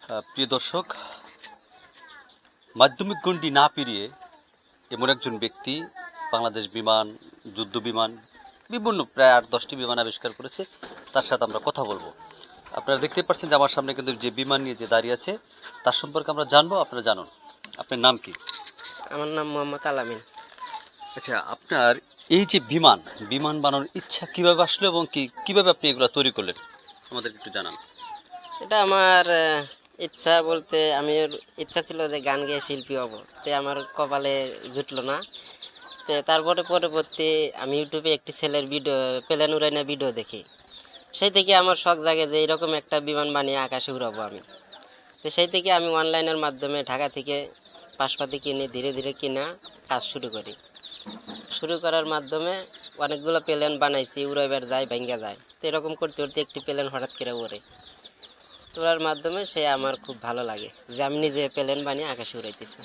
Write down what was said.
প্রিয় দর্শক, মাধ্যমিক গণ্ডি না পেরিয়ে এমন একজন ব্যক্তি বাংলাদেশ বিমান, যুদ্ধ বিমান, বিভিন্ন প্রায় 8-10টি বিমান আবিষ্কার করেছে। তার সাথে আমরা কথা বলবো। আপনারা দেখতে পাচ্ছেন যে আমার সামনে কিন্তু যে বিমান নিয়ে যে দাঁড়িয়ে আছে, তার সম্পর্কে আমরা জানবো। আপনারা জানুন, আপনার নাম কি? আমার নাম মোহাম্মদ আলামিন। আচ্ছা, আপনার এই যে বিমান বানানোর ইচ্ছা কিভাবে আসলো এবং কিভাবে আপনি এগুলো তৈরি করলেন, আমাদেরকে একটু জানান। এটা আমার ইচ্ছা বলতে, আমি ইচ্ছা ছিল যে গান গেয়ে শিল্পী হব, তে আমার কপালে জুটলো না। তারপরে পরবর্তী আমি ইউটিউবে একটি ছেলের ভিডিও, প্লেন উড়াইনা ভিডিও দেখি। সেই থেকে আমার শখ জাগে যে এরকম একটা বিমান বানিয়ে আকাশে উড়াবো আমি। তো সেই থেকে আমি অনলাইনের মাধ্যমে ঢাকা থেকে পাশপাতি কিনে ধীরে ধীরে কিনা কাজ শুরু করার মাধ্যমে অনেকগুলো প্লেন বানাইছি, উড়াইবার যায়, ভাঙ্গা যায়। তো এরকম করতে করতে একটি প্লেন হঠাৎ করে ওড়ে, তোলার মাধ্যমে সে আমার খুব ভালো লাগে যে আমি নিজে প্লেন বানিয়ে আকাশে উড়াইতেছি।